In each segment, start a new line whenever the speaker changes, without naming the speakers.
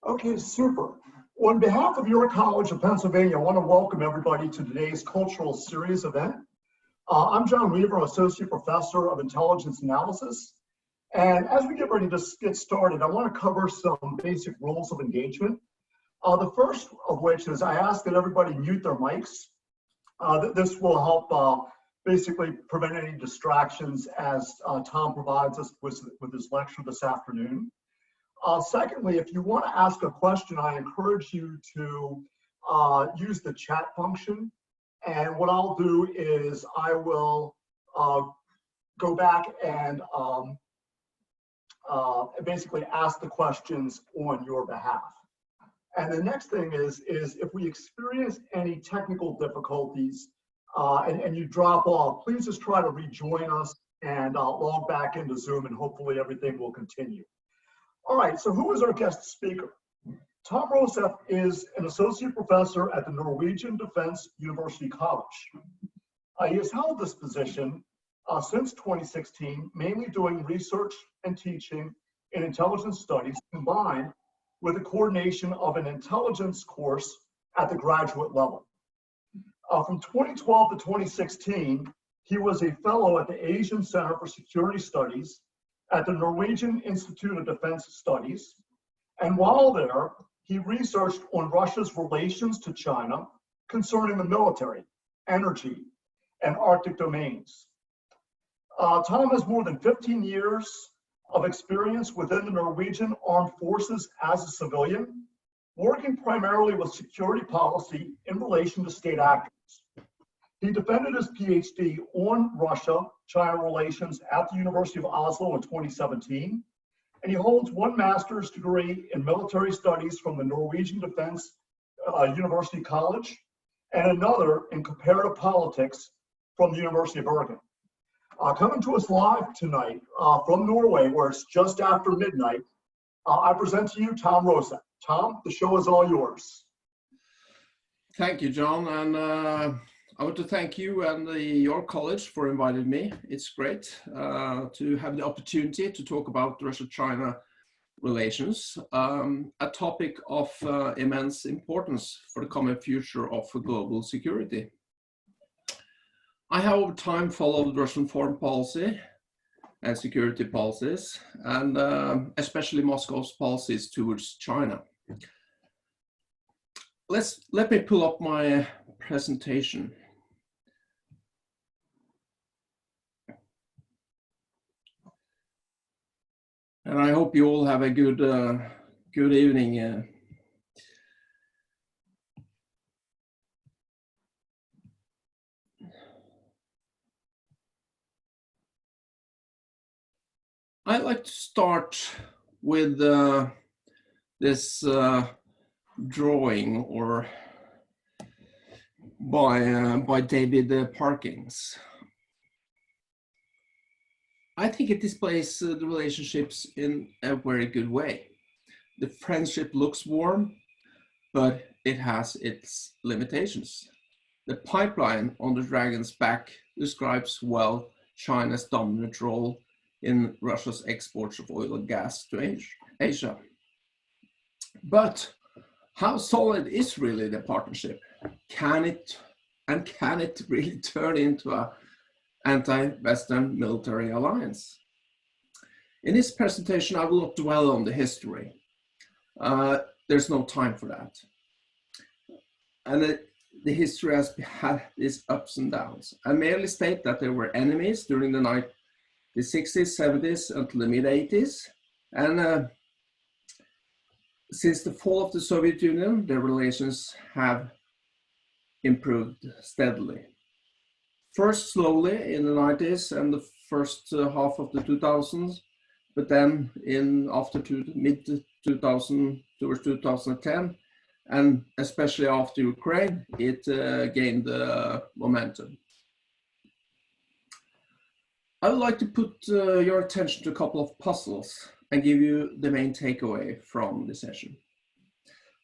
Okay, super. On behalf of your College of Pennsylvania, I want to welcome everybody to today's Cultural Series event. I'm John Weaver, Associate Professor of Intelligence Analysis. And as we get ready to get started, I want to cover some basic rules of engagement. The first of which is I ask that everybody mute their mics. This will help basically prevent any distractions as Tom provides us with his lecture this afternoon. Secondly, if you want to ask a question, I encourage you to use the chat function. And what I'll do is I will go back and basically ask the questions on your behalf. And the next thing is if we experience any technical difficulties and you drop off, please just try to rejoin us and log back into Zoom, and hopefully everything will continue. All right, so who is our guest speaker? Tom Røseth is an associate professor at the Norwegian Defence University College. He has held this position since 2016, mainly doing research and teaching in intelligence studies combined with the coordination of an intelligence course at the graduate level. From 2012 to 2016, he was a fellow at the Asian Center for Security Studies at the Norwegian Institute of Defense Studies. And while there, he researched on Russia's relations to China concerning the military, energy, and Arctic domains. Tom has more than 15 years of experience within the Norwegian Armed Forces as a civilian, working primarily with security policy in relation to state actors. He defended his Ph.D. on Russia-China relations at the University of Oslo in 2017, and he holds one master's degree in military studies from the Norwegian Defence University College and another in comparative politics from the University of Oregon. Coming to us live tonight from Norway, where it's just after midnight, I present to you Tom Røseth. Tom, the show is all yours.
Thank you, John, and I want to thank you and your college for inviting me. It's great to have the opportunity to talk about Russia-China relations, a topic of immense importance for the common future of global security. I have over time followed Russian foreign policy and security policies, and especially Moscow's policies towards China. Let me pull up my presentation. And I hope you all have a good evening. I'd like to start with this drawing by David Parkins. I think it displays the relationships in a very good way. The friendship looks warm, but it has its limitations. The pipeline on the dragon's back describes well China's dominant role in Russia's exports of oil and gas to Asia. But how solid is really the partnership? Can it really turn into an anti-Western military alliance? In this presentation, I will not dwell on the history. There's no time for that. And the history has had its ups and downs. I merely state that there were enemies during the 60s, 70s, until the mid-80s. And since the fall of the Soviet Union, their relations have improved steadily. First slowly in the 90s and the first half of the 2000s, but then after mid-2000 towards 2010, and especially after Ukraine, it gained momentum. I would like to put your attention to a couple of puzzles and give you the main takeaway from the session.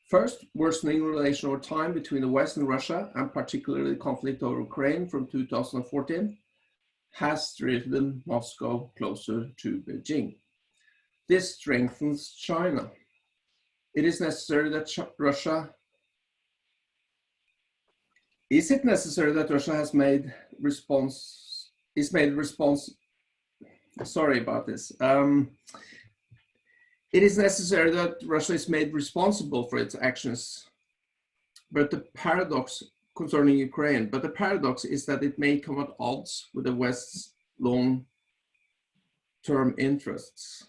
First, worsening relation over time between the West and Russia, and particularly the conflict over Ukraine from 2014, has driven Moscow closer to Beijing. This strengthens China. It is necessary that Russia. Is it necessary that Russia has made response? Is made response? Sorry about this. It is necessary that Russia is made responsible for its actions, but the paradox concerning Ukraine. But the paradox is that it may come at odds with the West's long-term interests.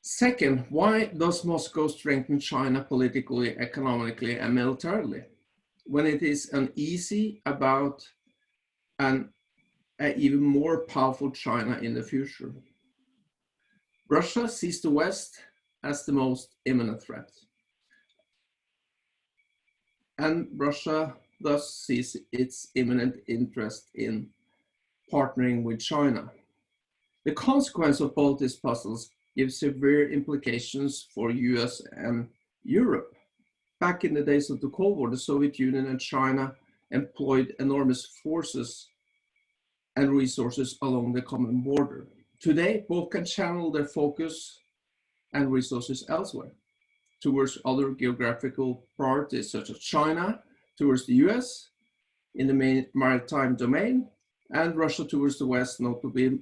Second, why does Moscow strengthen China politically, economically, and militarily when it is uneasy about an even more powerful China in the future? Russia sees the West as the most imminent threat, and Russia thus sees its imminent interest in partnering with China. The consequence of both these puzzles gives severe implications for US and Europe. Back in the days of the Cold War, the Soviet Union and China employed enormous forces and resources along the common border. Today, both can channel their focus and resources elsewhere, towards other geographical priorities such as China, towards the US in the maritime domain, and Russia towards the West, notably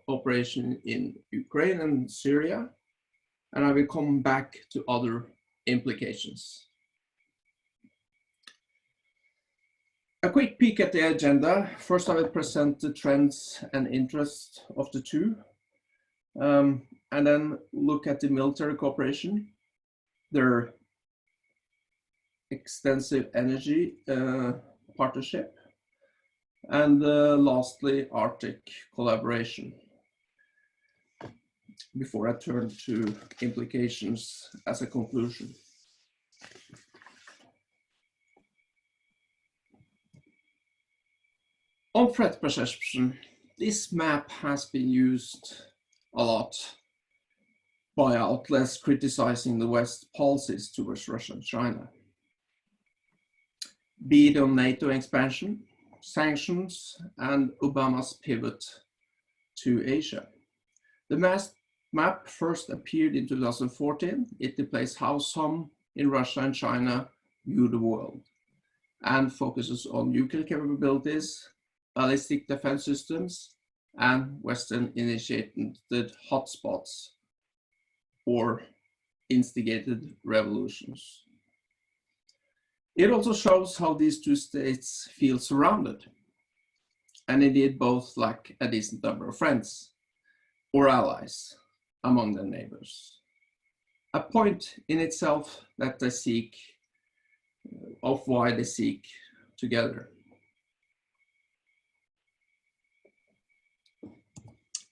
operation in Ukraine and Syria. And I will come back to other implications. A quick peek at the agenda. First, I will present the trends and interests of the two, and then look at the military cooperation, their extensive energy partnership, and lastly, Arctic collaboration, before I turn to implications as a conclusion. On threat perception, this map has been used a lot by outlets criticizing the West's policies towards Russia and China, be it on NATO expansion, sanctions, and Obama's pivot to Asia. The map first appeared in 2014. It displays how some in Russia and China view the world and focuses on nuclear capabilities, ballistic defense systems, and Western-initiated hotspots or instigated revolutions. It also shows how these two states feel surrounded, and indeed both lack a decent number of friends or allies among their neighbors. A point in itself that they seek, of why they seek together.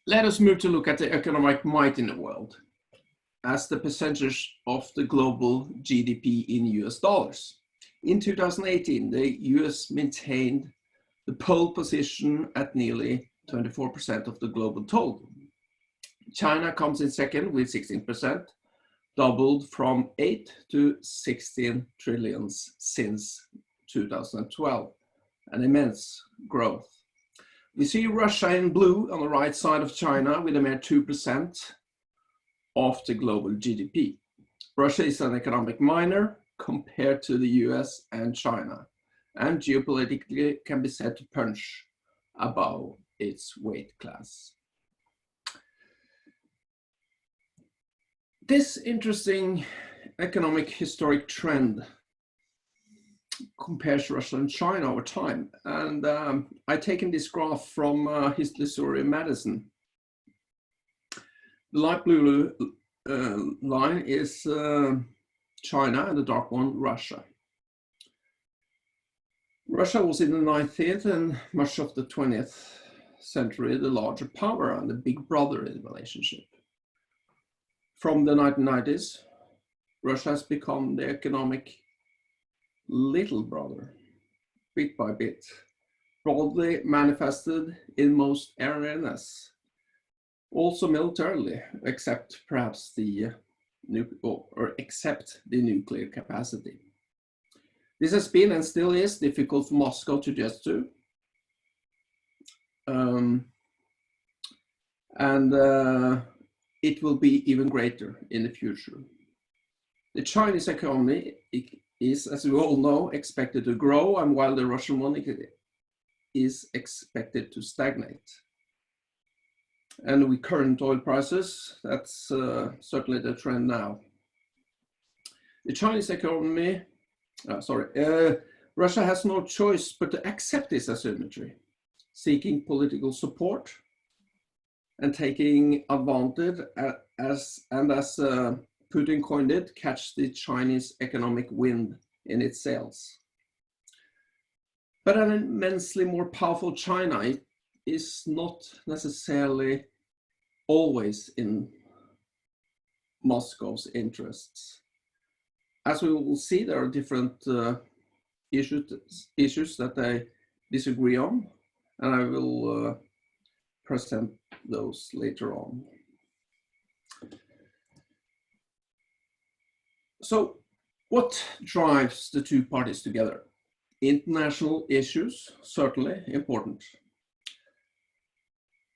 Let us move to look at the economic might in the world as the percentage of the global GDP in US dollars. In 2018, the US maintained the pole position at nearly 24% of the global total. China comes in second with 16%, doubled from 8 to 16 trillions since 2012, an immense growth. We see Russia in blue on the right side of China with a mere 2% of the global GDP. Russia is an economic minor compared to the US and China, and geopolitically can be said to punch above its weight class. This interesting economic historic trend compares Russia and China over time. And I've taken this graph from historian Madison. The light blue line is China and the dark one, Russia. Russia was in the 19th and much of the 20th century the larger power and the big brother in the relationship. From the 1990s, Russia has become the economic little brother, bit by bit, broadly manifested in most arenas, also militarily, except perhaps the nuclear capacity. This has been and still is difficult for Moscow to adjust to. it will be even greater in the future. The Chinese economy is, as we all know, expected to grow, and while the Russian one is expected to stagnate. And with current oil prices, that's certainly the trend now. The Chinese economy, Russia has no choice but to accept this asymmetry, seeking political support and taking advantage as Putin coined it, catch the Chinese economic wind in its sails. But an immensely more powerful China is not necessarily always in Moscow's interests. As we will see, there are different issues that they disagree on, and I will present those later on. So, what drives the two parties together? International issues, certainly important.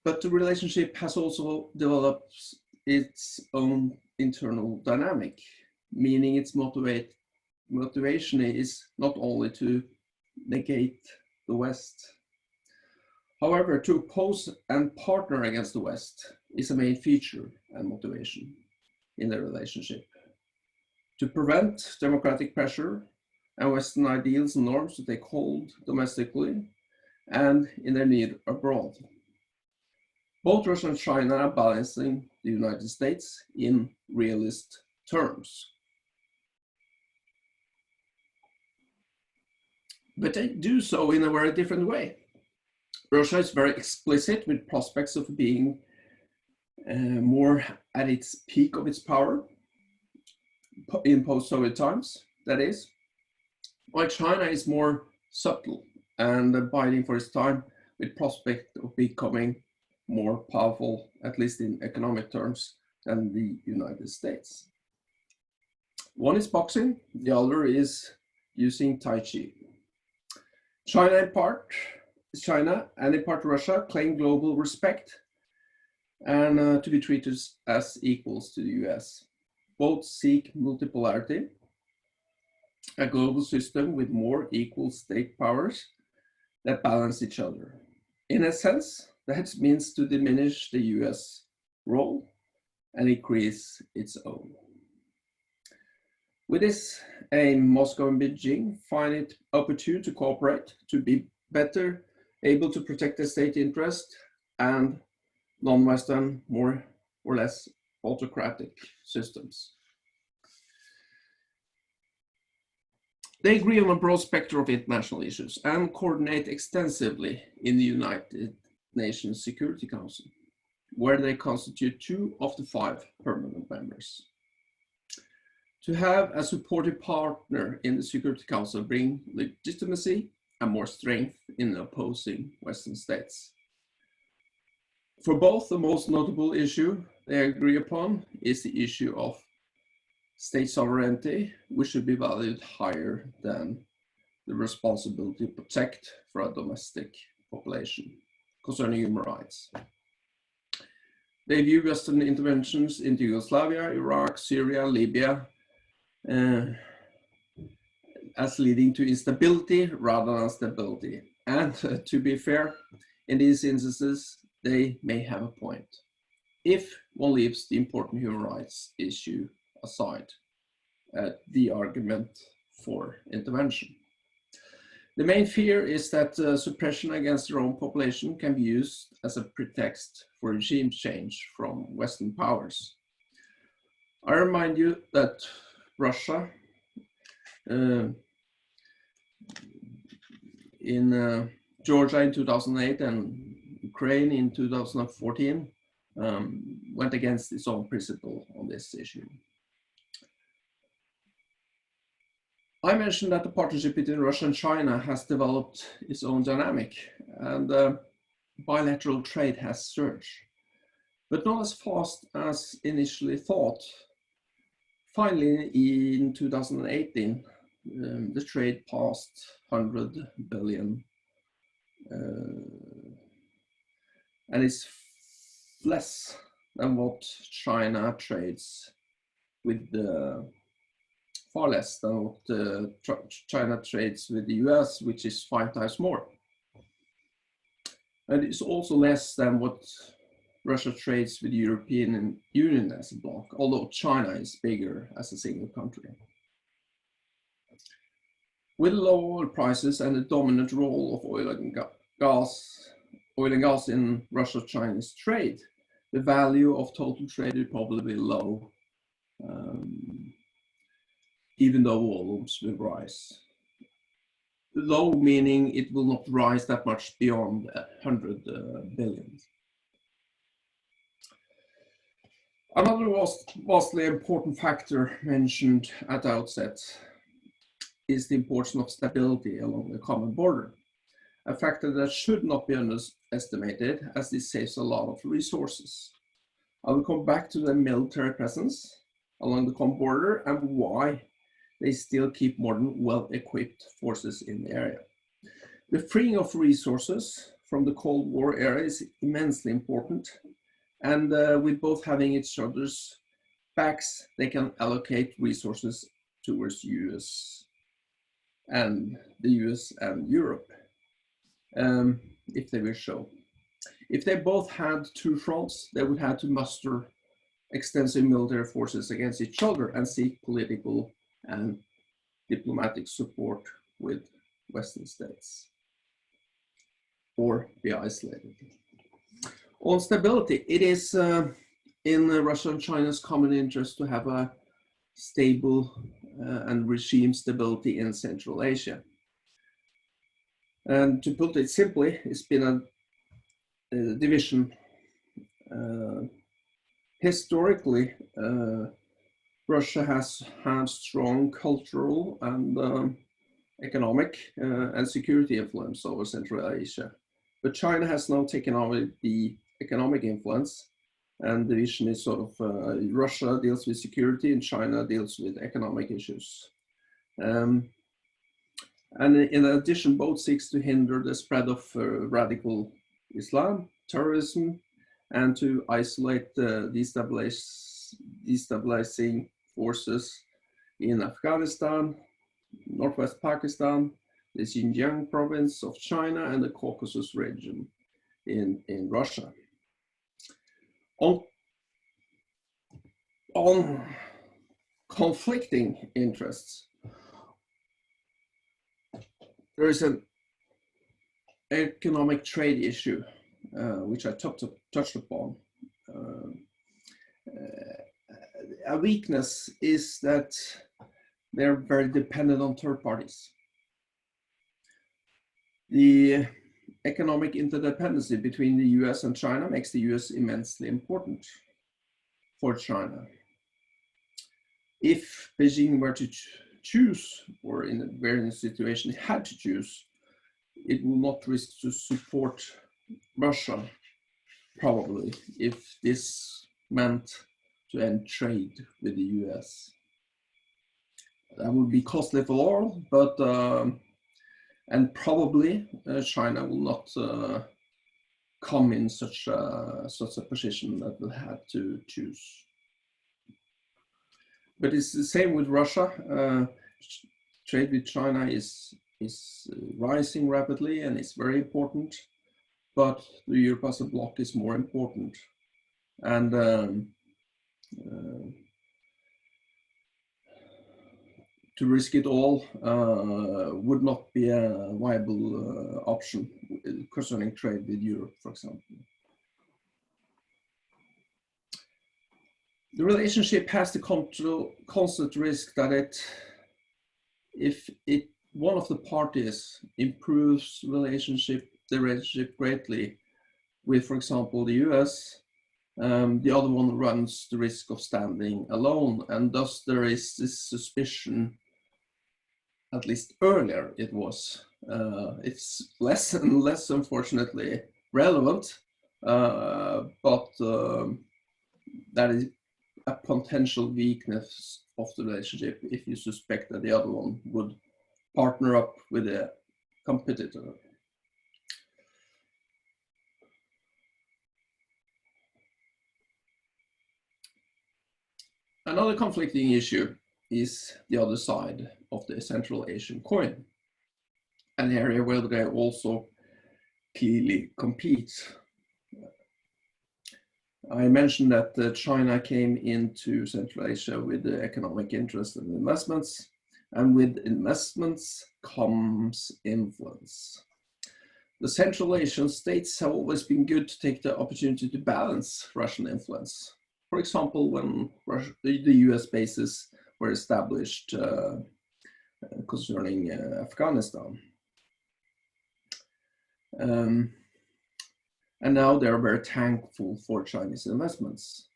But the relationship has also developed its own internal dynamic, meaning its motivation is not only to negate the West. However, to oppose and partner against the West is a main feature and motivation in the relationship. To prevent democratic pressure and Western ideals and norms to take hold domestically and in their need abroad. Both Russia and China are balancing the United States in realist terms. But they do so in a very different way. Russia is very explicit with prospects of being more at its peak of its power in post-Soviet times, that is, while China is more subtle and biding for its time with prospect of becoming more powerful, at least in economic terms, than the United States. One is boxing, the other is using Tai Chi. China and in part Russia claim global respect and to be treated as equals to the US. Both seek multipolarity, a global system with more equal state powers that balance each other. In a sense, that means to diminish the US role and increase its own. With this aim, Moscow and Beijing find it opportune to cooperate to be better able to protect the state interest and non-Western, more or less autocratic systems. They agree on a broad spectrum of international issues and coordinate extensively in the United Nations Security Council, where they constitute 2 of the 5 permanent members. To have a supportive partner in the Security Council brings legitimacy and more strength in opposing Western states. For both, the most notable issue they agree upon is the issue of state sovereignty, which should be valued higher than the responsibility to protect for a domestic population concerning human rights. They view Western interventions into Yugoslavia, Iraq, Syria, Libya as leading to instability rather than stability. And to be fair, in these instances, they may have a point, if one leaves the important human rights issue aside, the argument for intervention. The main fear is that suppression against their own population can be used as a pretext for regime change from Western powers. I remind you that Russia in Georgia in 2008 and Ukraine in 2014 went against its own principle on this issue. I mentioned that the partnership between Russia and China has developed its own dynamic, and bilateral trade has surged, but not as fast as initially thought. Finally, in 2018, the trade passed 100 billion, and it's less than what China trades with far less than what China trades with the US, which is 5 times more. And it's also less than what Russia trades with the European Union as a bloc, although China is bigger as a single country. With low oil prices and the dominant role of oil and gas in Russia-Chinese trade, the value of total trade will probably be low, even though volumes will rise. Low meaning it will not rise that much beyond 100 billion. Another vastly important factor mentioned at the outset is the importance of stability along the common border, a factor that should not be underestimated as this saves a lot of resources. I will come back to the military presence along the common border and why they still keep modern, well-equipped forces in the area. The freeing of resources from the Cold War era is immensely important, and with both having each other's backs, they can allocate resources towards the US and Europe, if they wish so. If they both had two fronts, they would have to muster extensive military forces against each other and seek political and diplomatic support with Western states, or be isolated. On stability, it is in Russia and China's common interest to have a stable and regime stability in Central Asia. And to put it simply, it's been a division. Historically, Russia has had strong cultural and economic and security influence over Central Asia. But China has now taken over the economic influence, and the vision is sort of Russia deals with security and China deals with economic issues. And in addition, both seeks to hinder the spread of radical Islam, terrorism, and to isolate the destabilizing forces in Afghanistan, Northwest Pakistan, the Xinjiang province of China, and the Caucasus region in Russia. On conflicting interests, there is an economic trade issue, which I touched upon. A weakness is that they're very dependent on third parties. The economic interdependency between the US and China makes the US immensely important for China. If Beijing were to choose, or in a very situation it had to choose, it will not risk to support Russia, probably, if this meant to end trade with the US. That would be costly for all, but and probably China will not come in such a position that will have to choose. But it's the same with Russia. Trade with China is rising rapidly and it's very important, but the Europe as a bloc is more important. And to risk it all would not be a viable option concerning trade with Europe, for example. The relationship has the constant risk that if one of the parties improves the relationship greatly with, for example, the US, the other one runs the risk of standing alone, and thus there is this suspicion. At least earlier it was. It's less and less, unfortunately, relevant, but that is a potential weakness of the relationship if you suspect that the other one would partner up with a competitor. Another conflicting issue is the other side of the Central Asian coin, an area where they also clearly compete. I mentioned that China came into Central Asia with the economic interest and investments, and with investments comes influence. The Central Asian states have always been good to take the opportunity to balance Russian influence. For example, when the US bases were established concerning Afghanistan. And now they're very thankful for Chinese investments.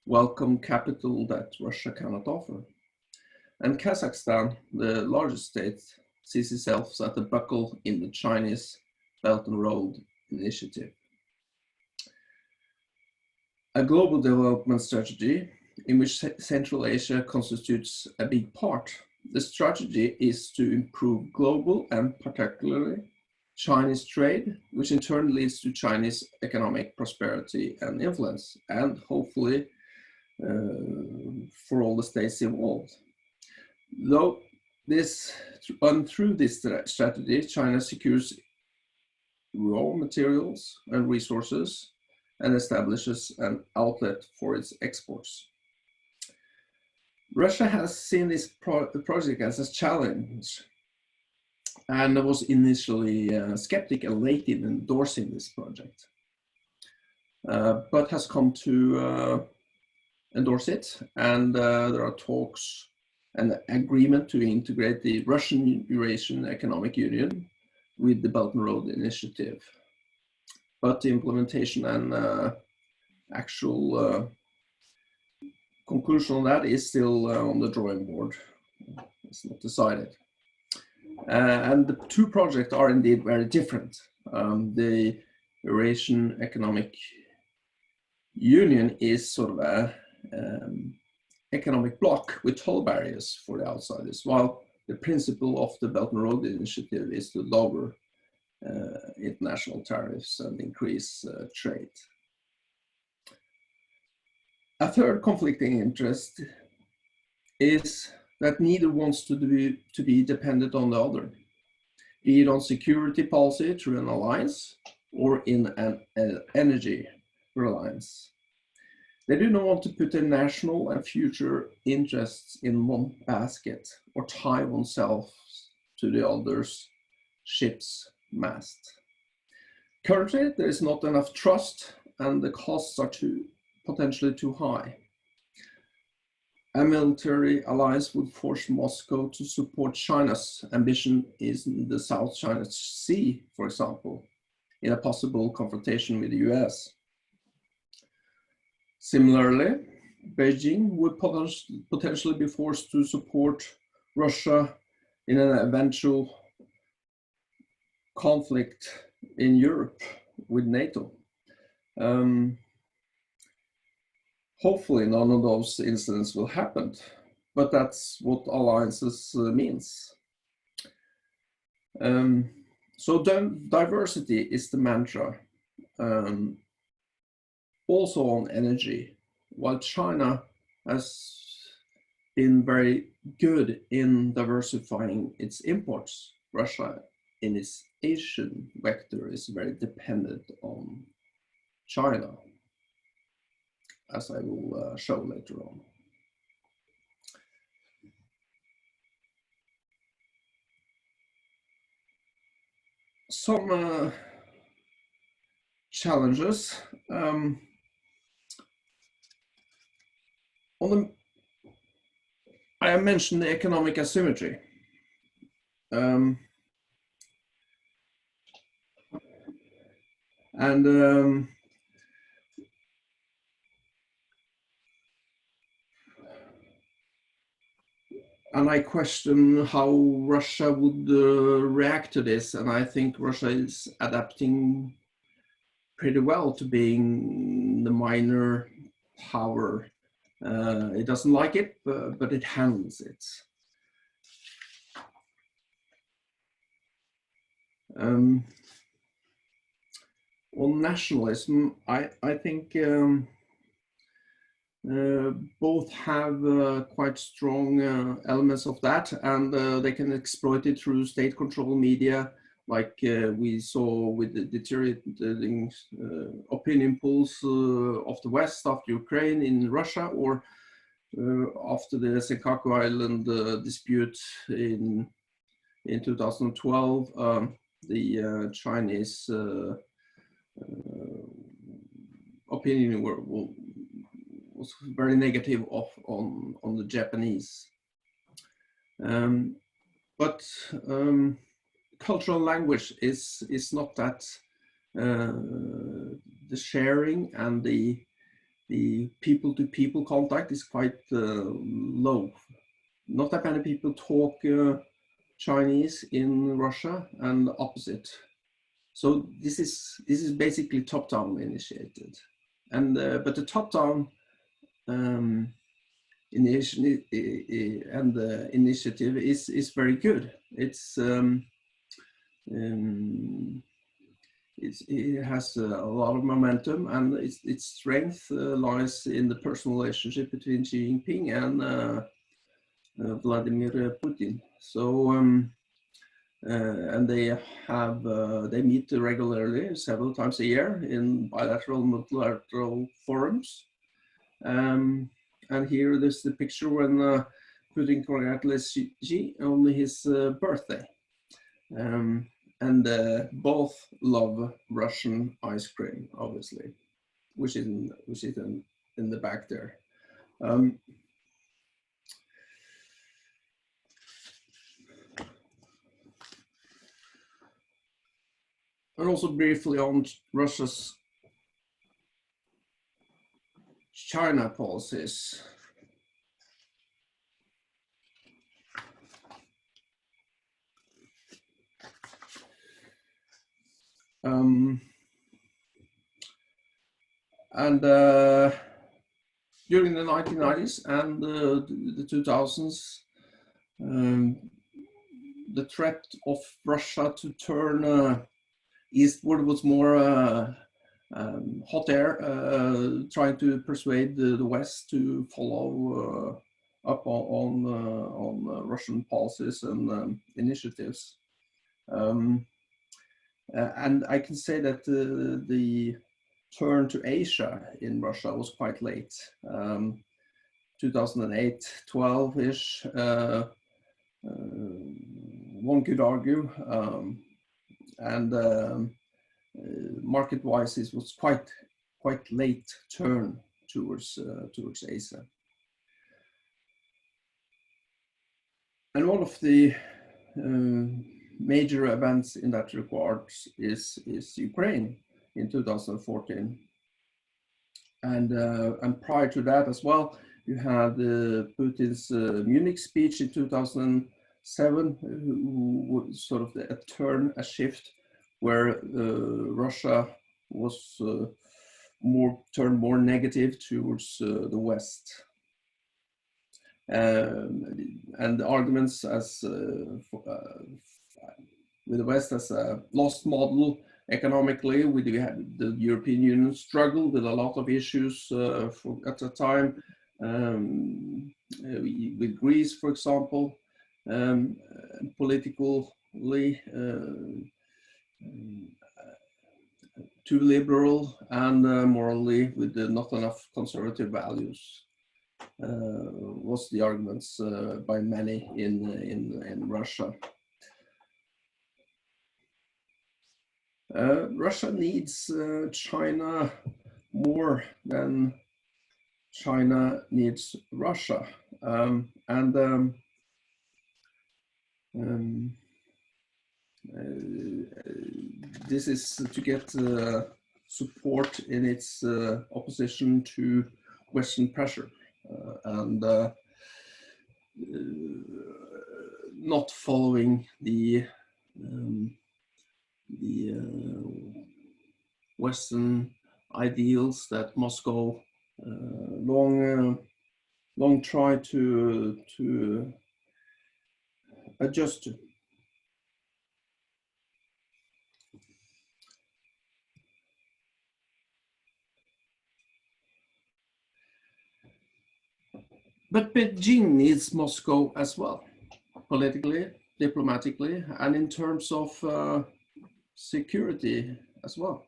Welcome capital that Russia cannot offer. And Kazakhstan, the largest state, sees itself as a buckle in the Chinese Belt and Road Initiative. A global development strategy in which Central Asia constitutes a big part. The strategy is to improve global and particularly Chinese trade, which in turn leads to Chinese economic prosperity and influence, and hopefully for all the states involved. Through this strategy, China secures raw materials and resources and establishes an outlet for its exports. Russia has seen this project as a challenge and was initially skeptical and late in endorsing this project, but has come to endorse it, and there are talks and agreement to integrate the Russian Eurasian Economic Union with the Belt and Road Initiative. But the implementation and actual conclusion on that is still on the drawing board. It's not decided. And the two projects are indeed very different. The Eurasian Economic Union is sort of a economic bloc with toll barriers for the outsiders, while the principle of the Belt and Road Initiative is to lower international tariffs and increase trade. A third conflicting interest is that neither wants to be dependent on the other, be it on security policy through an alliance or in an energy reliance. They do not want to put their national and future interests in one basket or tie oneself to the other's ship's mast. Currently, there is not enough trust and the costs are potentially too high. A military alliance would force Moscow to support China's ambition in the South China Sea, for example, in a possible confrontation with the US. Similarly, Beijing would potentially be forced to support Russia in an eventual conflict in Europe with NATO. Hopefully none of those incidents will happen, but that's what alliances means. So diversity is the mantra, also on energy. While China has been very good in diversifying its imports, Russia in its Asian vector is very dependent on China, as I will show later on. Some challenges. I mentioned the economic asymmetry. And I question how Russia would react to this, and I think Russia is adapting pretty well to being the minor power. It doesn't like it, but it handles it. On nationalism, I think both have quite strong elements of that, and they can exploit it through state-controlled media, like we saw with the deteriorating opinion polls of the West after Ukraine in Russia, or after the Senkaku Island dispute in 2012, the Chinese opinion was very negative on the Japanese. But cultural language is not that, the sharing and the people-to-people contact is quite low. Not that many people talk Chinese in Russia, and the opposite. So this is basically top-down initiated, and but the top-down initiative is very good. It has a lot of momentum, and its strength lies in the personal relationship between Xi Jinping and Vladimir Putin. So, and they meet regularly, several times a year, in bilateral, multilateral forums. And here there's the picture when Putin congratulates Xi on his birthday. And both love Russian ice cream, obviously, which is in the back there. And also briefly on Russia's China policies. And during the 1990s and the 2000s, the threat of Russia to turn eastward was more hot air, trying to persuade the West to follow up on Russian policies and initiatives. And I can say that the turn to Asia in Russia was quite late. 2008, 12-ish, one could argue. And market-wise, it was quite late turn towards Asia. And one of the major events in that regard is Ukraine in 2014, and prior to that as well, you had Putin's Munich speech in 2007, who was sort of a shift where Russia was turned more negative towards the West. And the arguments as with the West as a lost model economically, we had the European Union struggled with a lot of issues at the time, with Greece, for example, politically too liberal, and morally with not enough conservative values. Was the arguments by many in Russia. Russia needs China more than China needs Russia, this is to get support in its opposition to Western pressure. And not following the Western ideals that Moscow long tried to adjust to. But Beijing needs Moscow as well, politically, diplomatically, and in terms of security as well.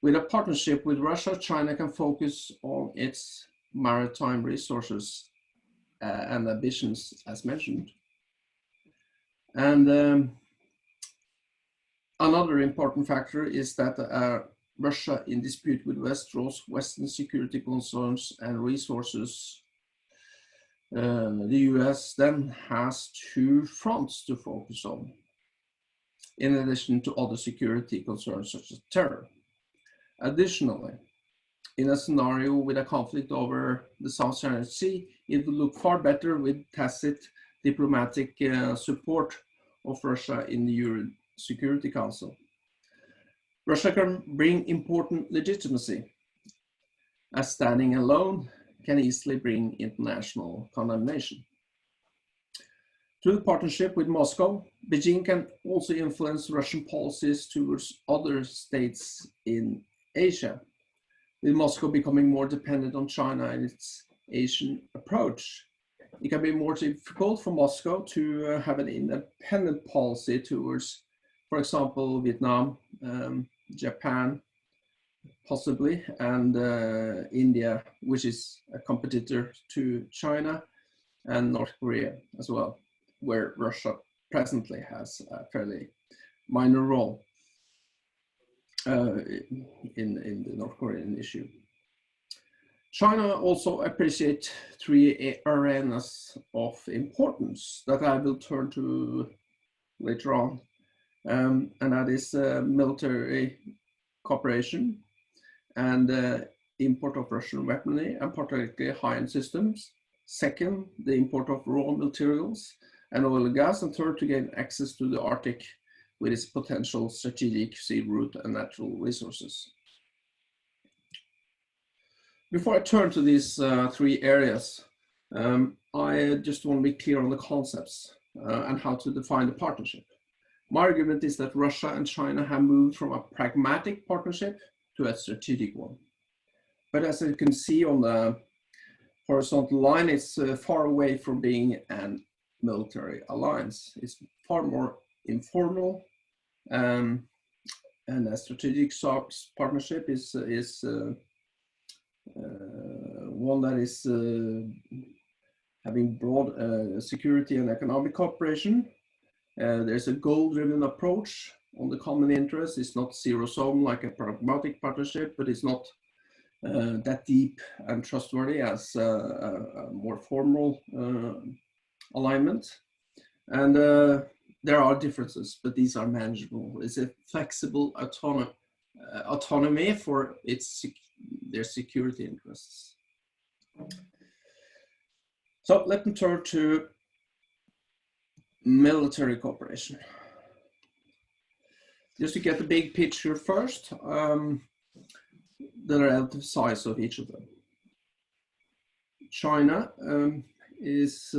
With a partnership with Russia, China can focus on its maritime resources and ambitions, as mentioned. And another important factor is that Russia, in dispute with West, draws Western security concerns and resources. The US then has two fronts to focus on, in addition to other security concerns such as terror. Additionally, in a scenario with a conflict over the South China Sea, it would look far better with tacit diplomatic support of Russia in the Euro Security Council. Russia can bring important legitimacy, as standing alone can easily bring international condemnation. Through the partnership with Moscow, Beijing can also influence Russian policies towards other states in Asia, with Moscow becoming more dependent on China and its Asian approach. It can be more difficult for Moscow to have an independent policy towards, for example, Vietnam, Japan, possibly, and India, which is a competitor to China, and North Korea as well, where Russia presently has a fairly minor role in the North Korean issue. China also appreciates three arenas of importance that I will turn to later on, and that is military cooperation and import of Russian weaponry, and particularly high-end systems. Second, the import of raw materials and oil and gas. And third, to gain access to the Arctic with its potential strategic sea route and natural resources. Before I turn to these three areas, I just want to be clear on the concepts and how to define the partnership. My argument is that Russia and China have moved from a pragmatic partnership to a strategic one. But as you can see on the horizontal line, it's far away from being a military alliance. It's far more informal, and a strategic partnership is one that is having broad security and economic cooperation. There's a goal-driven approach on the common interest. It's not zero-sum like a pragmatic partnership, but it's not that deep and trustworthy as a more formal alignment. And there are differences, but these are manageable. It's a flexible autonomy for their security interests. So let me turn to military cooperation. Just to get the big picture first, the relative size of each of them. China is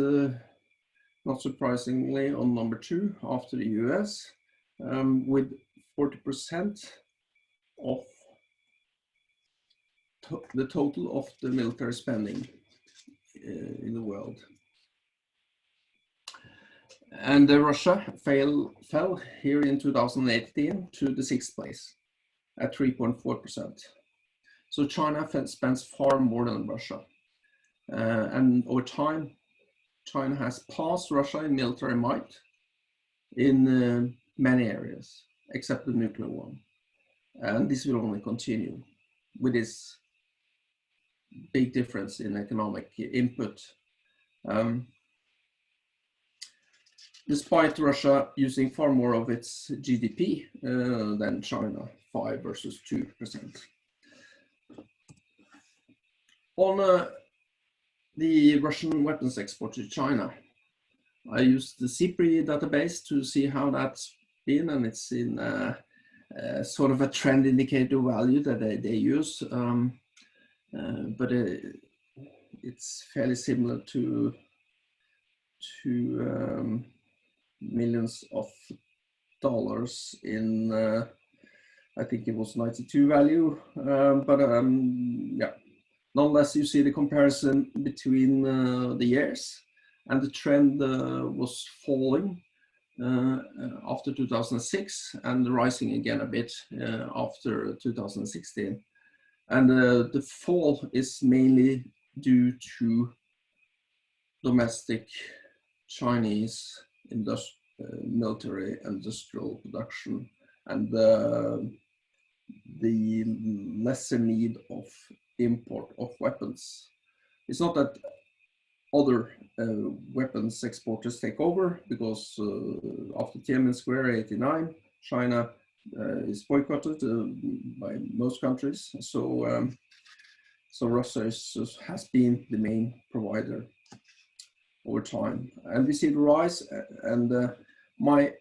not surprisingly on number 2 after the US, with 40% of the total of the military spending in the world. And Russia fell here in 2018 to the 6th place at 3.4%. So China spends far more than Russia. And over time, China has passed Russia in military might in many areas, except the nuclear one. And this will only continue with this big difference in economic input. Despite Russia using far more of its GDP than China, 5 versus 2%. On the Russian weapons export to China, I used the CPRI database to see how that's been, and it's in sort of a trend indicator value that they use, but it's fairly similar to millions of dollars in I think it was 92 value, but yeah, nonetheless, you see the comparison between the years, and the trend was falling after 2006 and rising again a bit after 2016. And the fall is mainly due to domestic Chinese military industrial production and the lesser need of import of weapons. It's not that other weapons exporters take over, because after Tiananmen Square 89, China is boycotted by most countries. So Russia has been the main provider over time, and we see the rise. And my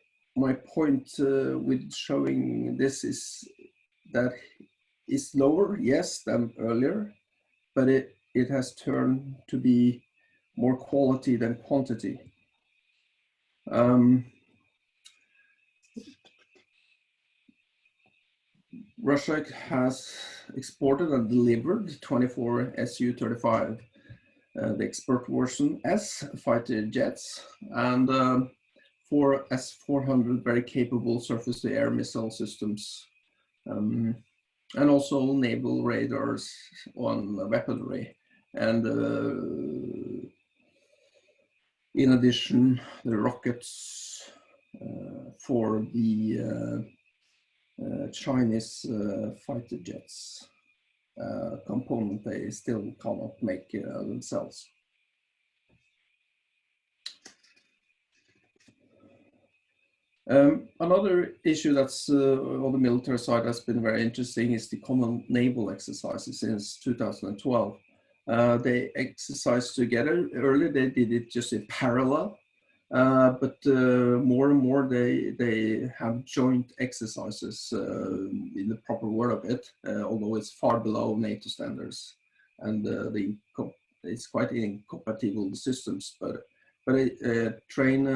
point with showing this is that it's lower, yes, than earlier, but it has turned to be more quality than quantity. Russia has exported and delivered 24 Su-35, the export version S fighter jets, and 4 S-400 very capable surface-to-air missile systems, and also naval radars on weaponry. And in addition, the rockets for the Chinese fighter jets, component they still cannot make themselves. Another issue that's on the military side has been very interesting is the common naval exercises since 2012. They exercised together. Earlier they did it just in parallel, but more and more they have joint exercises in the proper word of it, although it's far below NATO standards, and it's quite incompatible systems, but they train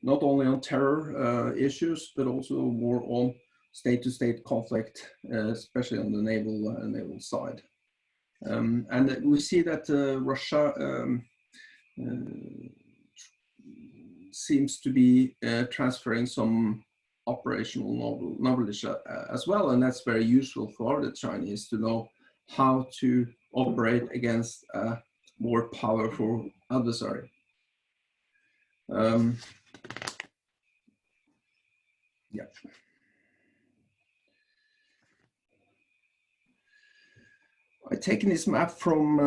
not only on terror issues, but also more on state-to-state conflict, especially on the naval side. And we see that Russia seems to be transferring some operational knowledge as well, and that's very useful for the Chinese to know how to operate against a more powerful adversary. Yeah. I've taken this map from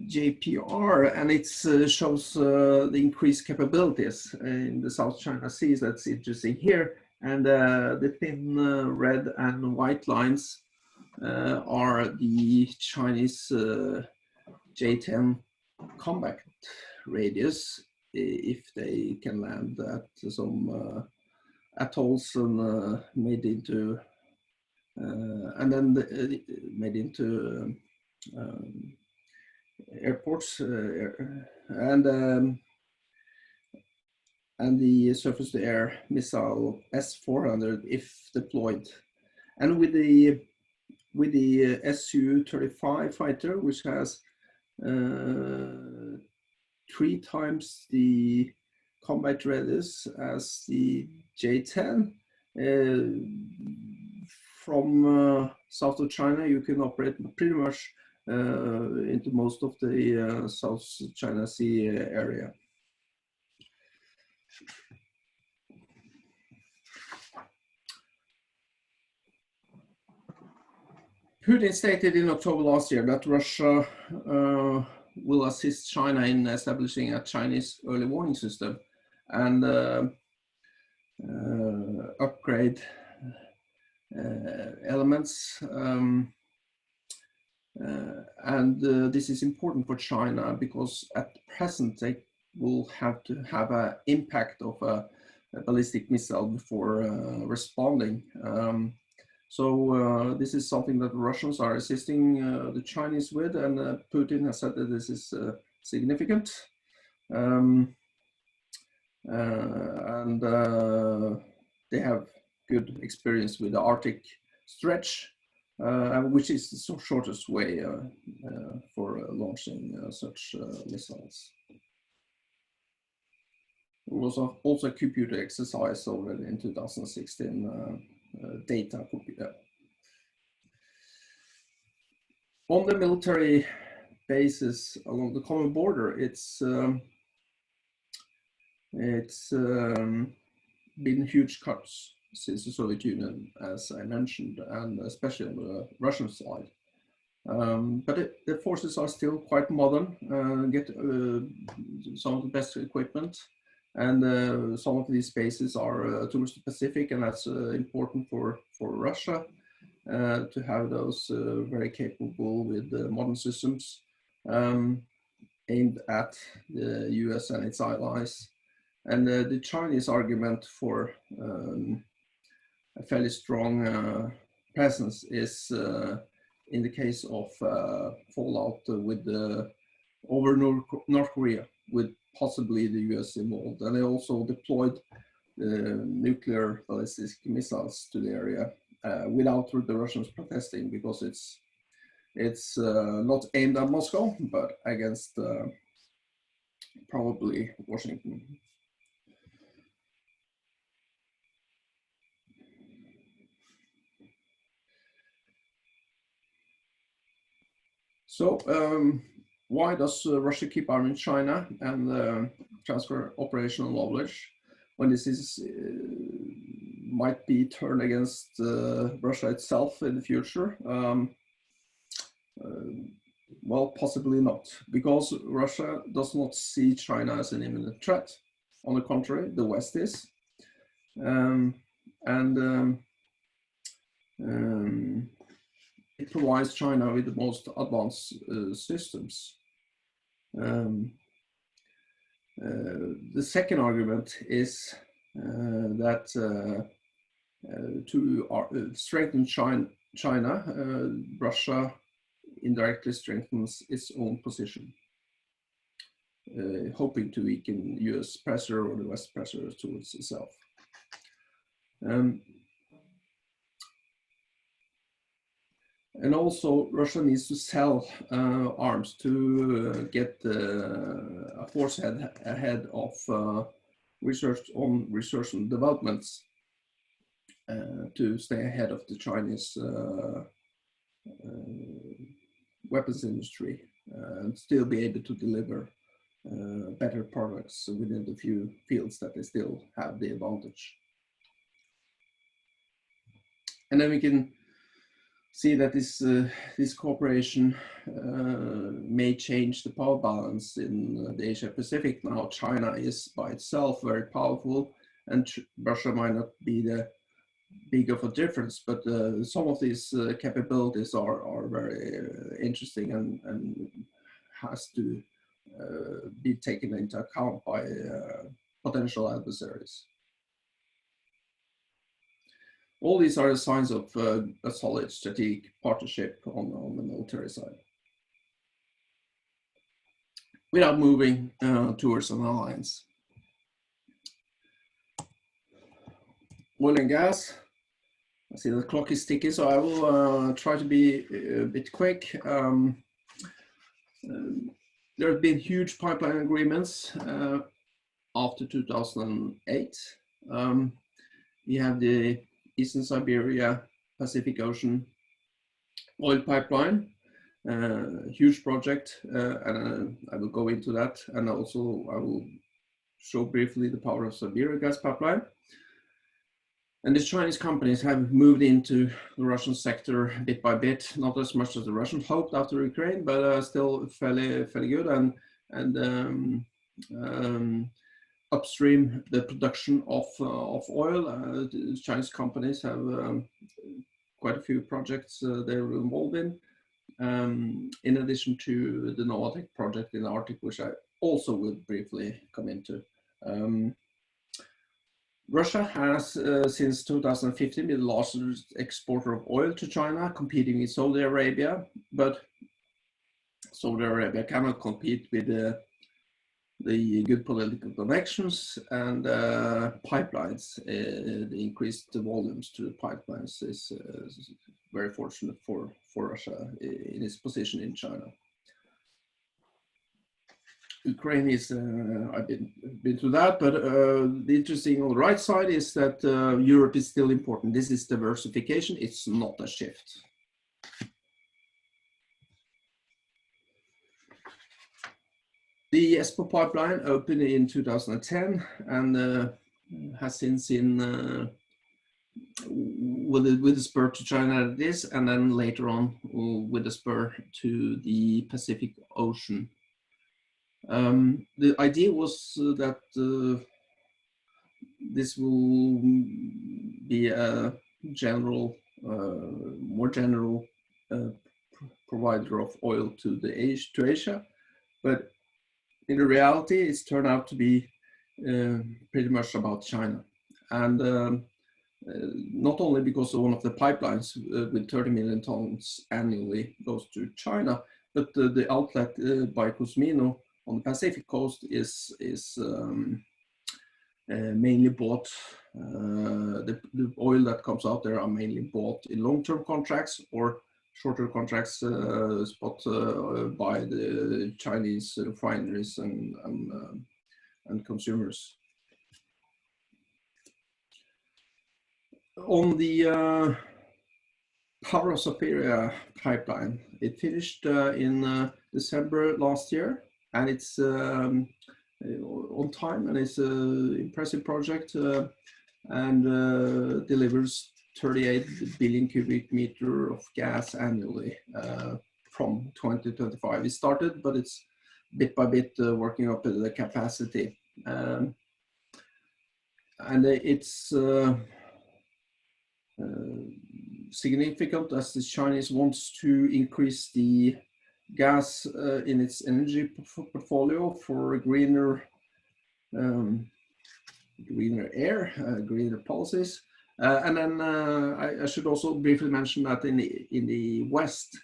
JPR, and it shows the increased capabilities in the South China Sea. That's interesting here. And the thin red and white lines are the Chinese J-10 combat radius, if they can land at some atolls and made into airports, and the surface-to-air missile S-400 if deployed. And with the Su-35 fighter, which has 3 times the combat radius as the J-10, from south of China, you can operate pretty much into most of the South China Sea area. Putin stated in October last year that Russia will assist China in establishing a Chinese early warning system and upgrade elements. This is important for China because at present they will have to have an impact of a ballistic missile before responding. So this is something that the Russians are assisting the Chinese with, and Putin has said that this is significant. They have good experience with the Arctic stretch, which is the shortest way for launching such missiles. There was also a computer exercise already in 2016, data computer. On the military bases along the common border, it's been huge cuts since the Soviet Union, as I mentioned, and especially on the Russian side. But the forces are still quite modern, get some of the best equipment, and some of these bases are towards the Pacific, and that's important for Russia to have those very capable with modern systems aimed at the US and its allies. And the Chinese argument for a fairly strong presence is in the case of fallout with over North Korea, with possibly the US involved. And they also deployed nuclear ballistic missiles to the area without the Russians protesting, because it's not aimed at Moscow, but against probably Washington. So why does Russia keep arming China and transfer operational knowledge when this is might be turned against Russia itself in the future? Well, possibly not, because Russia does not see China as an imminent threat. On the contrary, the West is. It provides China with the most advanced systems. The second argument is that to strengthen China, Russia indirectly strengthens its own position, hoping to weaken US pressure or the West pressure towards itself. And also, Russia needs to sell arms to get a force ahead of research and developments to stay ahead of the Chinese weapons industry and still be able to deliver better products within the few fields that they still have the advantage. And then we can see that this cooperation may change the power balance in the Asia Pacific. Now China is by itself very powerful, and Russia might not be the big of a difference, but some of these capabilities are very interesting and has to be taken into account by potential adversaries. All these are signs of a solid strategic partnership on the military side, without moving towards an alliance. Oil and gas. I see the clock is ticking, so I will try to be a bit quick. There have been huge pipeline agreements after 2008. We have the Eastern Siberia Pacific Ocean oil pipeline, huge project, and I will go into that, and also I will show briefly the power of Siberia gas pipeline. And the Chinese companies have moved into the Russian sector bit by bit, not as much as the Russians hoped after Ukraine, but still fairly good, and upstream the production of oil. The Chinese companies have quite a few projects they're involved in addition to the Novatek project in the Arctic, which I also will briefly come into. Russia has, since 2015, been the largest exporter of oil to China, competing with Saudi Arabia, but Saudi Arabia cannot compete with the the good political connections and pipelines. The increased volumes to the pipelines is very fortunate for Russia in its position in China. Ukraine is, I've been through that, but the interesting on the right side is that Europe is still important. This is diversification, it's not a shift. The Espo pipeline opened in 2010 and has since in with the spur to China this, and then later on with the spur to the Pacific Ocean. The idea was that this will be a general, more general provider of oil to Asia, but in reality, it's turned out to be pretty much about China, and not only because of one of the pipelines with 30 million tons annually goes to China, but the outlet by Cosmino on the Pacific coast is mainly bought. The oil that comes out there are mainly bought in long-term contracts or shorter contracts spot by the Chinese refineries and consumers. On the Power of Superior pipeline, it finished in December last year, and it's on time, and it's an impressive project and delivers 38 billion cubic meter of gas annually from 2025. It started, but it's bit by bit working up the capacity, and it's significant as the Chinese wants to increase the gas in its energy portfolio for greener air, greener policies. And then I should also briefly mention that in the west,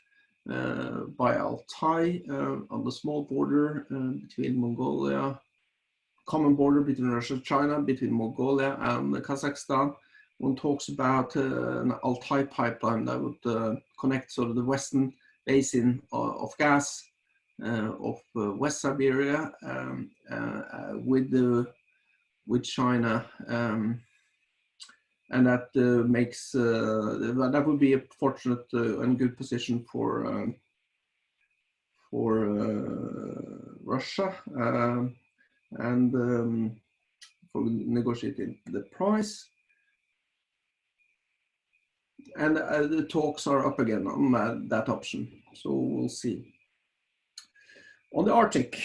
by Altai, on the small border between Mongolia, common border between Russia and China, between Mongolia and Kazakhstan, one talks about an Altai pipeline that would connect sort of the western basin of gas of West Siberia with China, and that makes that would be a fortunate and good position for Russia and for negotiating the price. And the talks are up again on that option, so we'll see. On the Arctic,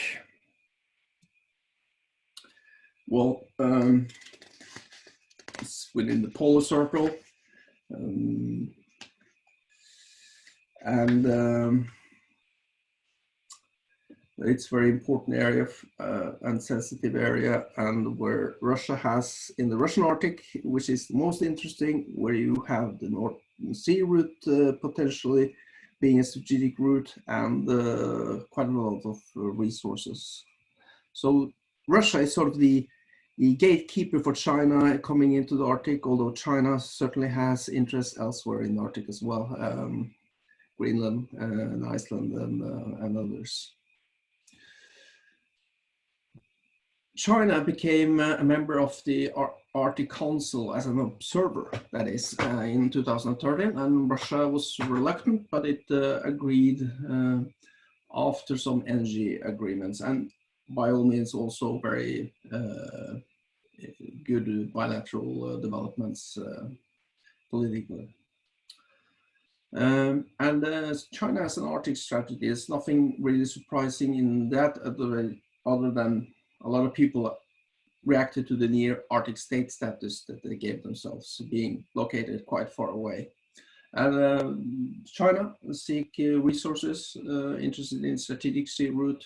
well, it's within the polar circle, and it's a very important area and sensitive area, and where Russia has in the Russian Arctic, which is the most interesting, where you have the North Sea route potentially being a strategic route and quite a lot of resources. So Russia is sort of the gatekeeper for China coming into the Arctic, although China certainly has interests elsewhere in the Arctic as well, Greenland and Iceland and others. China became a member of the Arctic Council as an observer, that is, in 2013, and Russia was reluctant, but it agreed after some energy agreements, and by all means also very good bilateral developments politically. And China has an Arctic strategy. There's nothing really surprising in that other than a lot of people reacted to the near Arctic state status that they gave themselves, being located quite far away. And China seek resources, interested in strategic sea route,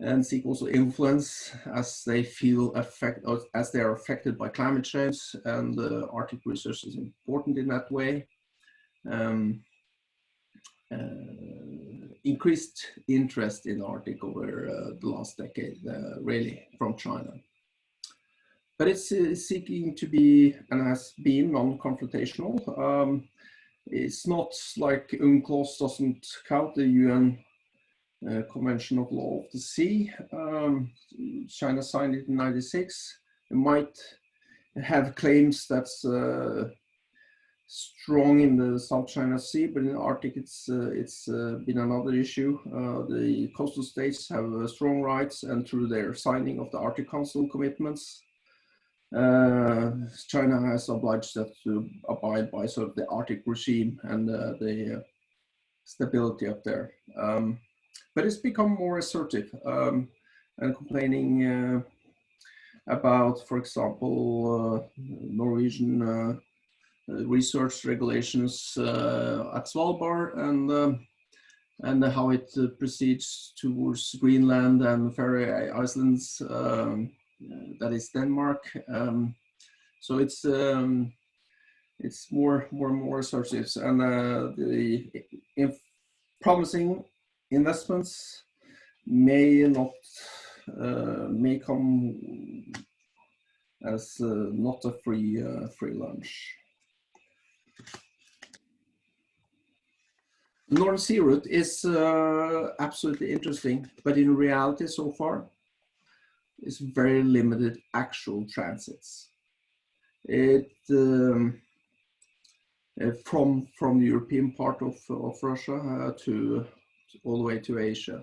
and seek also influence as they feel as they are affected by climate change, and Arctic research is important in that way. increased interest in Arctic over the last decade, really, from China. But it's seeking to be, and has been, non-confrontational. It's not like UNCLOS doesn't count the UN Convention of Law of the Sea. China signed it in '96. It might have claims that's strong in the South China Sea, but in the Arctic it's been another issue. The coastal states have strong rights, and through their signing of the Arctic Council commitments, China has obliged them to abide by sort of the Arctic regime and the stability up there. But it's become more assertive and complaining about, for example, Norwegian research regulations at Svalbard, and how it proceeds towards Greenland and Faroe Islands, that is Denmark. So it's more and more assertive, and the promising investments may come as not a free lunch. The Northern Sea route is absolutely interesting, but in reality so far, it's very limited actual transits. It from the European part of Russia to all the way to Asia.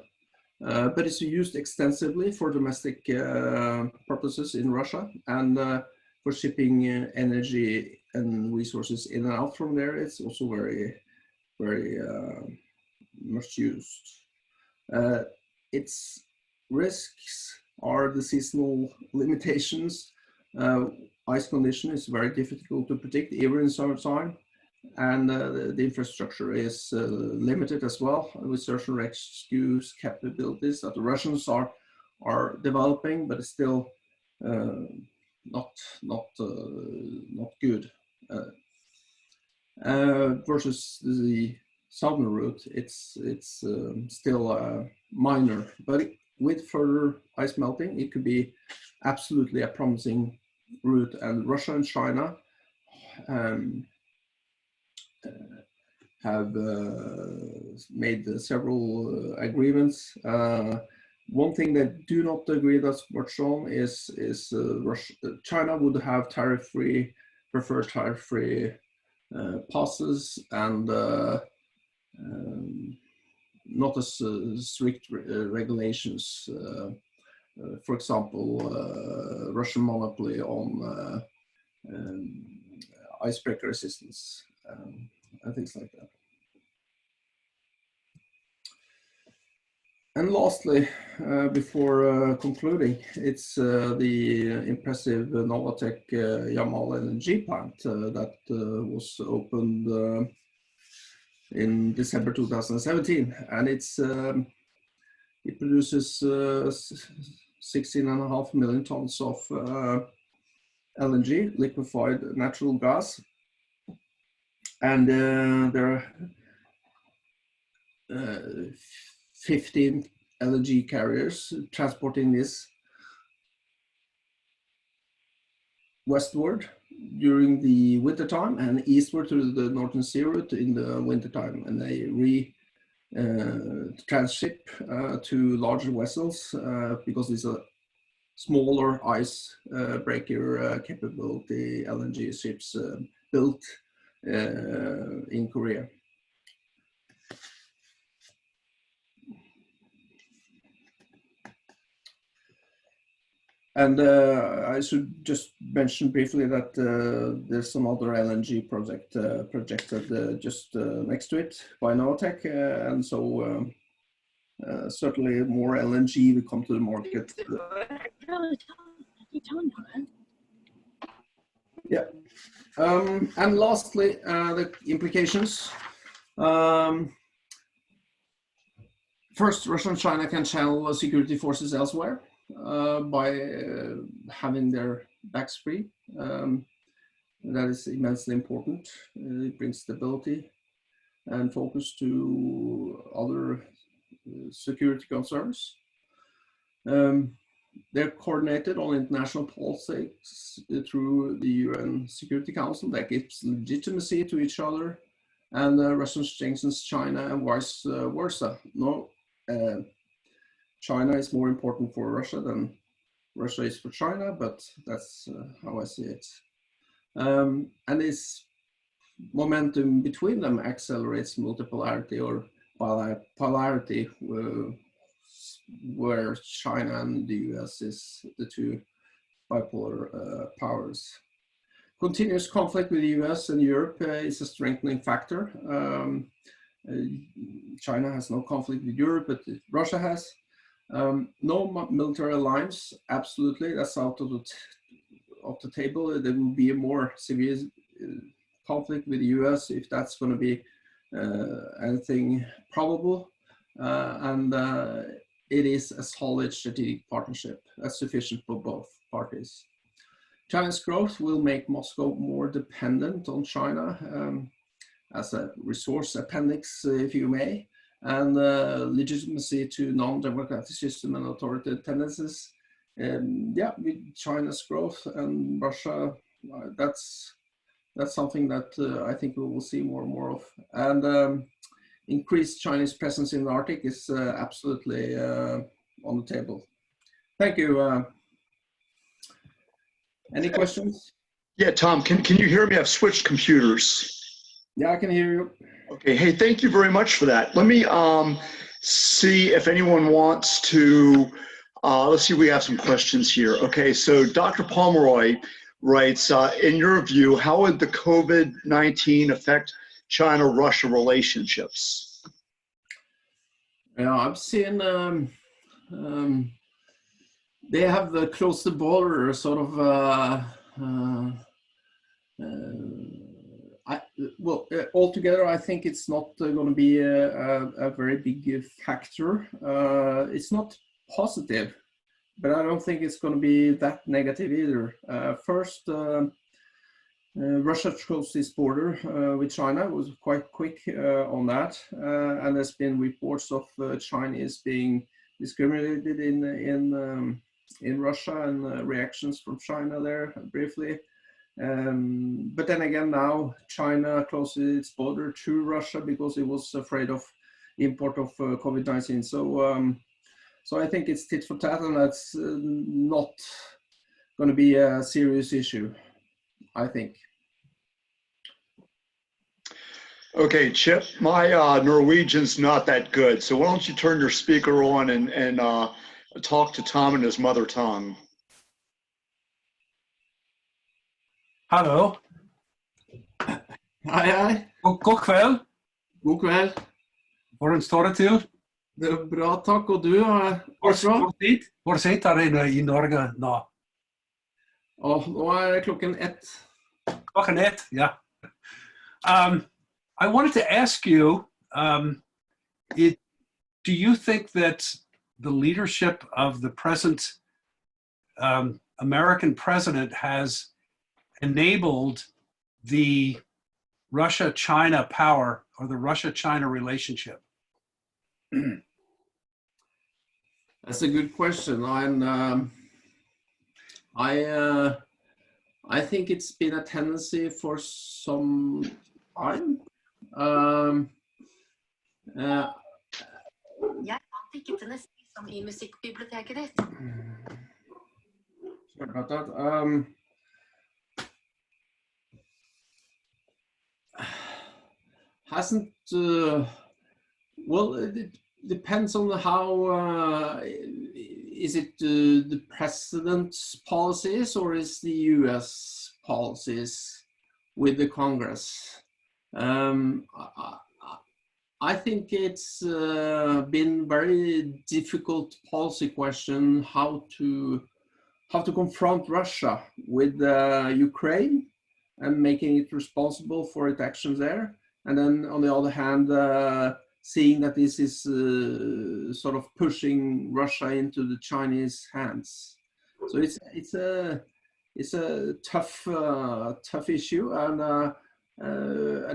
But it's used extensively for domestic purposes in Russia, and for shipping energy and resources in and out from there. It's also very much used. Its risks are the seasonal limitations. Ice condition is very difficult to predict, even in summertime, and the infrastructure is limited as well, with certain rescue capabilities that the Russians are developing, but it's still not good. Versus the southern route, it's still minor, but with further ice melting, it could be absolutely a promising route. And Russia and China have made several agreements. One thing they do not agree that much on is China would have preferred tariff-free passes, and not as strict regulations. For example, Russian monopoly on icebreaker assistance and things like that. And lastly, before concluding, it's the impressive Novatek Yamal LNG plant that was opened in December 2017, and it produces 16.5 million tons of LNG, liquefied natural gas, and there are 15 LNG carriers transporting this westward during the wintertime and eastward through the Northern Sea route in the wintertime, and they transship to larger vessels because these are smaller ice breaker capability LNG ships built in Korea. And I should just mention briefly that there's some other LNG project projected just next to it by Novatek, and so certainly more LNG will come to the market. Yeah, and lastly, the implications. First, Russia and China can channel security forces elsewhere by having their backs free. That is immensely important. It brings stability and focus to other security concerns. They're coordinated on international politics through the UN Security Council that gives legitimacy to each other, and Russia strengthens China and vice versa. No, China is more important for Russia than Russia is for China, but that's how I see it. And this momentum between them accelerates multipolarity or polarity, where China and the US is the two bipolar powers. Continuous conflict with the US and Europe is a strengthening factor. China has no conflict with Europe, but Russia has. No military alliance, absolutely, that's out of the table. There will be a more severe conflict with the US if that's going to be anything probable. It is a solid strategic partnership that's sufficient for both parties. China's growth will make Moscow more dependent on China as a resource appendix, if you may, and legitimacy to non-democratic system and authoritarian tendencies. Yeah, with China's growth and Russia, that's something that I think we will see more and more of. And increased Chinese presence in the Arctic is absolutely on the table. Thank you. Any questions?
Yeah, Tom, can you hear me? I've switched computers.
Yeah, I can hear you.
Okay, hey, thank you very much for that. Let me see if anyone wants to, let's see, we have some questions here. Okay, so Dr. Pomeroy writes, in your view, how would the COVID-19 affect China-Russia relationships?
Yeah, I've seen they have closed the border sort of altogether, I think it's not going to be a very big factor. It's not positive, but I don't think it's going to be that negative either. First, Russia closed its border with China, was quite quick on that, and there's been reports of Chinese being discriminated in Russia and reactions from China there briefly. But then again, now China closed its border to Russia because it was afraid of import of COVID-19. So I think it's tit for tat, and that's not going to be a serious issue, I think.
Okay, Chip, my Norwegian's not that good, so why don't you turn your speaker on and talk to Tom in his mother tongue.
Hallo.
Hei.
God kveld.
God kveld.
Hvordan står det til?
Det er bra, takk. Og du?
Hvor sitter dere i Norge nå?
Nå er klokken 1.
Klokken 1, ja. I wanted to ask you, do you think that the leadership of the present American president has enabled the Russia-China power or the Russia-China relationship?
That's a good question. I think it's been a tendency for some time.
Jeg fant ikke til neste som i musikkbiblioteket ditt.
Sorry about that. Hasn't well, it depends on how is it the president's policies or is the US policies with the Congress? I think it's been very difficult policy question how to confront Russia with Ukraine and making it responsible for its actions there, and then on the other hand seeing that this is sort of pushing Russia into the Chinese hands. So it's a tough issue, and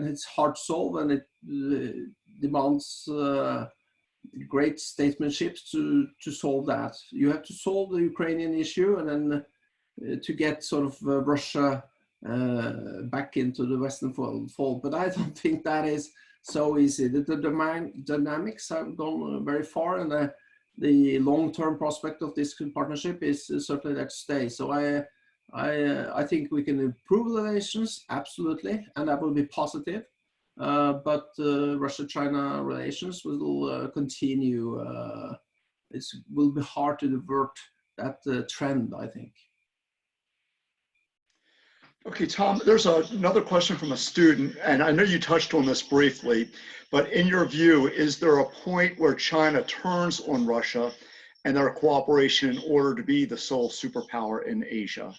it's hard to solve, and it demands great statesmanship to solve that. You have to solve the Ukrainian issue, and then to get sort of Russia back into the Western fold. But I don't think that is so easy. The dynamics have gone very far, and the long-term prospect of this partnership is certainly there to stay. So I think we can improve relations, absolutely, and that will be positive. But Russia-China relations will continue. It will be hard to divert that trend, I think.
Okay, Tom, there's another question from a student, and I know you touched on this briefly, but in your view, is there a point where China turns on Russia and their cooperation in order to be the sole superpower in Asia?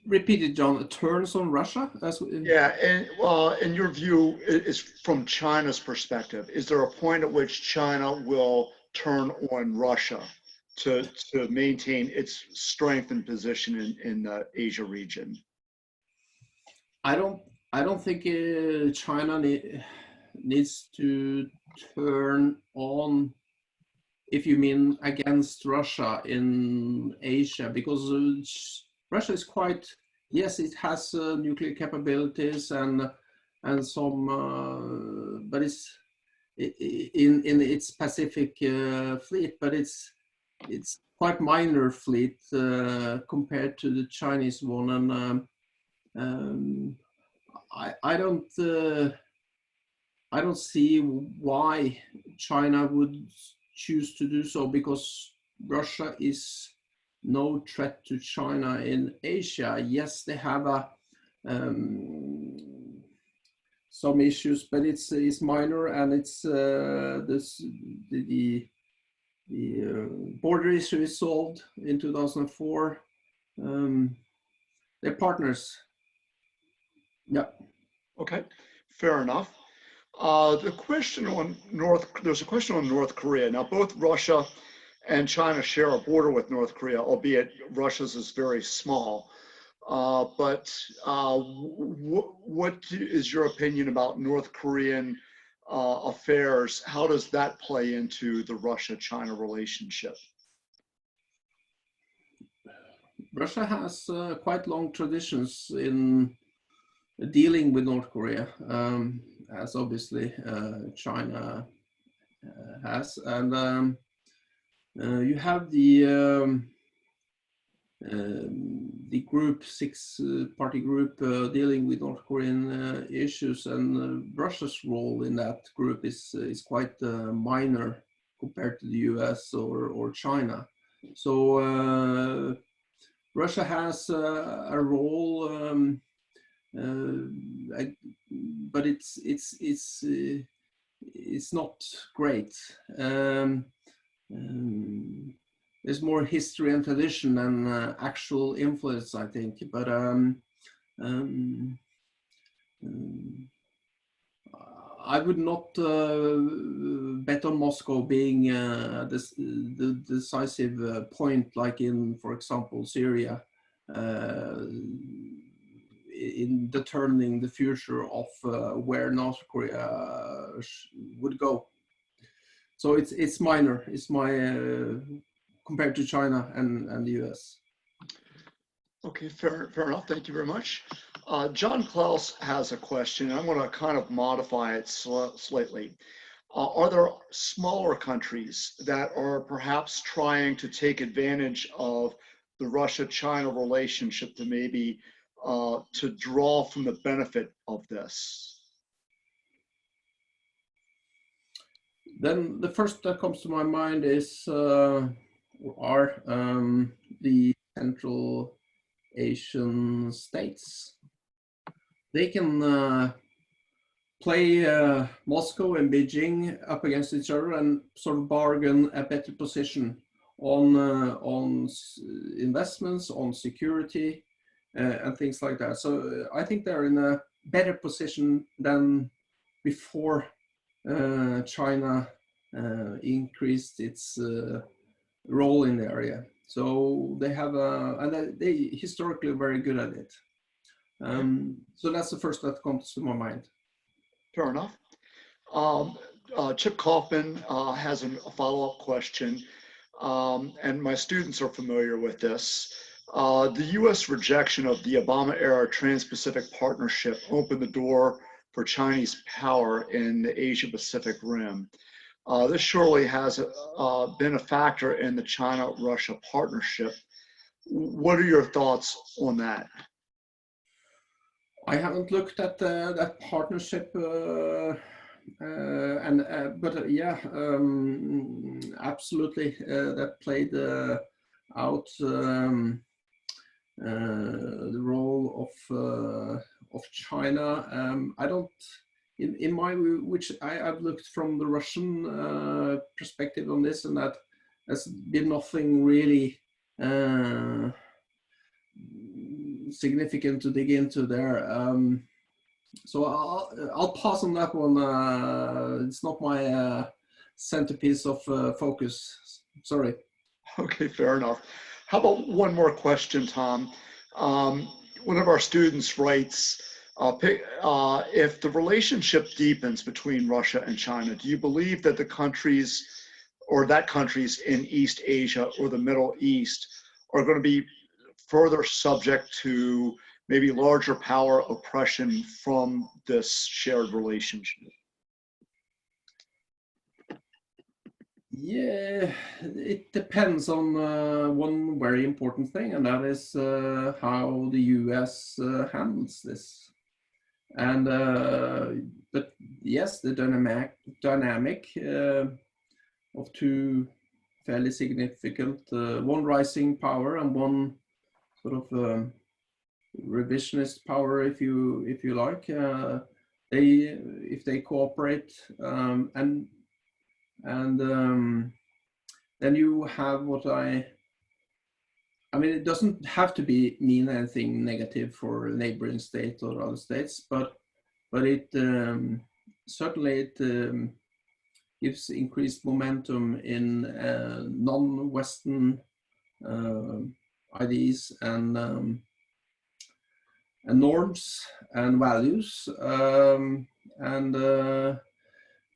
Repeat it, John. It turns on Russia?
Yeah, and in your view, is from China's perspective, is there a point at which China will turn on Russia to maintain its strength and position in the Asia region?
I don't think China needs to turn on, if you mean against Russia in Asia, because Russia is quite, yes, it has nuclear capabilities and some, but it's in its Pacific fleet, but it's quite minor fleet compared to the Chinese one, and I don't see why China would choose to do so, because Russia is no threat to China in Asia. Yes, they have some issues, but it's minor, and it's the border issue is solved in 2004. They're partners. Yeah.
Okay, fair enough. There's a question on North Korea. Now, both Russia and China share a border with North Korea, albeit Russia's is very small. But what is your opinion about North Korean affairs? How does that play into the Russia-China relationship?
Russia has quite long traditions in dealing with North Korea, as obviously China has, and you have the group, six-party group dealing with North Korean issues, and Russia's role in that group is quite minor compared to the US or China. So Russia has a role, but it's not great. There's more history and tradition than actual influence, I think. But I would not bet on Moscow being the decisive point, like in, for example, Syria, in determining the future of where North Korea would go. So it's minor. It's compared to China and the US.
Okay, fair enough. Thank you very much. John Klaus has a question. I'm going to kind of modify it slightly. Are there smaller countries that are perhaps trying to take advantage of the Russia-China relationship to maybe to draw from the benefit of this?
Then the first that comes to my mind is the Central Asian states. They can play Moscow and Beijing up against each other and sort of bargain a better position on investments, on security, and things like that. So I think they're in a better position than before China increased its role in the area. So they have and they historically are very good at it. So that's the first that comes to my mind.
Fair enough. Chip Kaufman has a follow-up question, and my students are familiar with this. The U.S. rejection of the Obama-era Trans-Pacific Partnership opened the door for Chinese power in the Asia-Pacific Rim. This surely has been a factor in the China-Russia partnership. What are your thoughts on that?
I haven't looked at that partnership, but yeah, absolutely, that played out the role of China. I don't, in my view, which I've looked from the Russian perspective on this, and that has been nothing really significant to dig into there. So I'll pass on that one. It's not my centerpiece of focus. Sorry.
Okay, fair enough. How about one more question, Tom? One of our students writes, if the relationship deepens between Russia and China, do you believe that the countries in East Asia or the Middle East are going to be further subject to maybe larger power oppression from this shared relationship?
Yeah, it depends on one very important thing, and that is how the US handles this. And but yes, the dynamic of two fairly significant, one rising power and one sort of revisionist power, if you like. If they cooperate, and then you have what I mean, it doesn't have to mean anything negative for a neighboring state or other states, but it certainly gives increased momentum in non-Western ideas and norms and values, and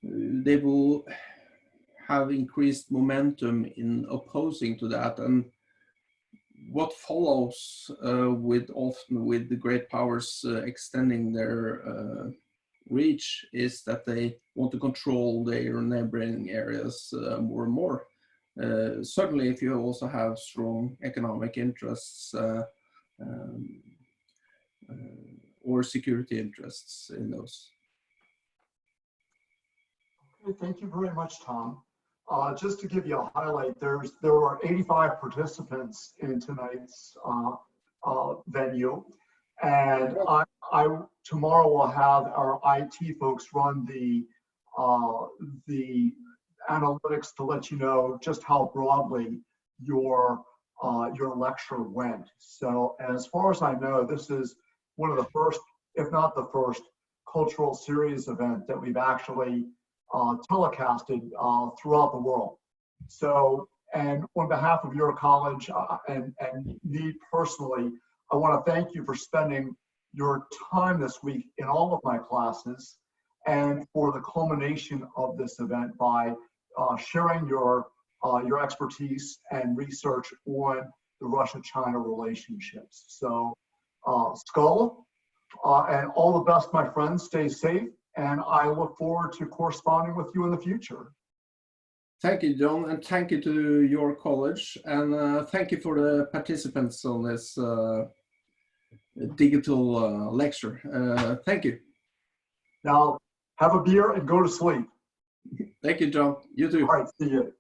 they will have increased momentum in opposing to that. And what follows often with the great powers extending their reach is that they want to control their neighboring areas more and more. Certainly if you also have strong economic interests or security interests in those.
Okay, thank you very much, Tom. Just to give you a highlight, there were 85 participants in tonight's venue, and I tomorrow will have our IT folks run the analytics to let you know just how broadly your lecture went. So as far as I know, this is one of the first, if not the first, cultural series event that we've actually telecasted throughout the world. So, and on behalf of your college and me personally, I want to thank you for spending your time this week in all of my classes, and for the culmination of this event by sharing your expertise and research on the Russia-China relationships. So, Skull, and all the best, my friends. Stay safe, and I look forward to corresponding with you in the future.
Thank you, John, and thank you to your college, and thank you for the participants on this digital lecture. Thank you.
Now, have a beer and go to sleep.
Thank you, John. You too.
All right, see you.